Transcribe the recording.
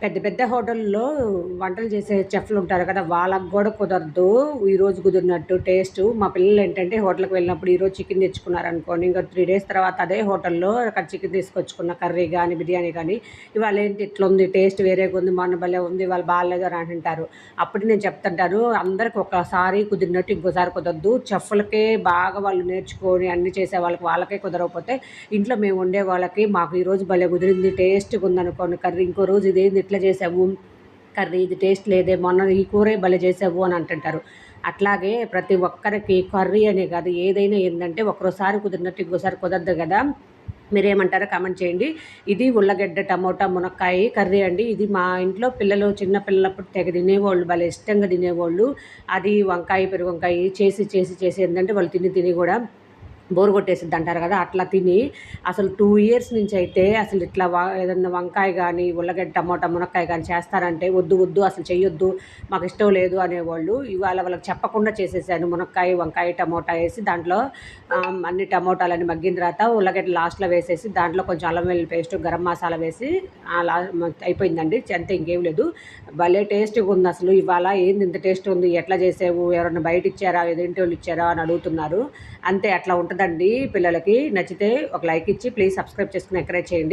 పెద్ద పెద్ద హోటల్లో వంటలు చేసే చెఫ్‌లు ఉంటారు కదా! వాళ్ళకి గూడా కుదరదు. ఈరోజు కుదిరినట్టు టేస్టు. మా పిల్లలేంటంటే హోటల్‌కి వెళ్ళినప్పుడు ఈరోజు చికెన్ తెచ్చుకున్నారనుకోండి, ఇంకో 3 డేస్ తర్వాత అదే హోటల్‌లో అక్కడ చికెన్ తీసుకొచ్చుకున్న కర్రీ గానీ, బిర్యానీ గానీ, ఇవాళేంటి ఇట్లుంది టేస్ట్ వేరేగుంది, మొన్న భలే ఉంది, ఇవాళ బాలేదు అని అంటుంటారు. అప్పుడు నేను చెప్తుంటాను, అందరికి ఒకసారి కుదిరినట్టు ఇంకోసారి కుదరదు. చెఫ్‌లకే బాగా వాళ్ళు నేర్చుకొని అన్నీ చేసే వాళ్ళకే కుదరకపోతే, ఇంట్లో మేము వండే వాళ్ళకి మాకు ఈరోజు భలే కుదిరింది, టేస్ట్‌గా ఉందనుకోండి కర్రీ, ఇంకో రోజు ఇదేంది ఇట్లా చేసావు కర్రీ, ఇది టేస్ట్ లేదే, మొన్న ఈ కూరే భలే చేసావు అని అంటుంటారు. అట్లాగే ప్రతి ఒక్కరికి కర్రీ అనే కాదు, ఏదైనా ఏందంటే ఒకరోసారి కుదిరినట్టు ఇంకోసారి కుదరదు కదా! మీరేమంటారో కామెంట్ చేయండి. ఇది ఉల్లగడ్డ, టమోటా, మునక్కాయ కర్రీ అండి. ఇది మా ఇంట్లో పిల్లలు చిన్న పిల్లలప్పుడు తెగ తినేవోళ్ళు, భలే ఇష్టంగా తినేవోళ్ళు. అది వంకాయ, పెరుగు వంకాయ చేసి ఏందంటే వాళ్ళు తిని కూడా బోర్ కొట్టేసిద్దంటారు కదా! అట్లా తిని అసలు 2 ఇయర్స్ నుంచయితే అసలు ఇట్లా ఏదన్నా వంకాయ గానీ, ఉల్లగడ్డ, టమోటా, మునక్కాయ గానీ చేస్తారంటే వద్దు అసలు చెయ్యొద్దు, మాకిష్టం లేదు అనేవాళ్ళు. ఇవాళ వాళ్ళకి చెప్పకుండా చేసేసాను. మునక్కాయ, వంకాయ, టమోటా ఏసి దాంట్లో అన్ని టమోటాలన్నీ మగ్గిన తర్వాత ఉల్లగడ్డ లాస్ట్‌లో వేసేసి దాంట్లో కొంచెం అల్లం వెల్లుల్లి పేస్టు, గరం మసాలా వేసి అయిపోయిందండి. అంతే ఇంకేం లేదు. భలే టేస్టీగుందసలు. ఇవాళ ఏంది ఇంత టేస్టుంది, ఎట్లా చేసావు? ఎవరన్నా బయటిచ్చారా? ఎదురింటోళ్ళు ఇచ్చారా? అని అడుగుతున్నారు. అంతే అట్లా ఉంటదండి పిల్లలకి. నచ్చితే ఒక లైక్ ఇచ్చి ప్లీజ్ సబ్స్క్రైబ్ చేసుకొని ఎంకరేజ్ చేయండి.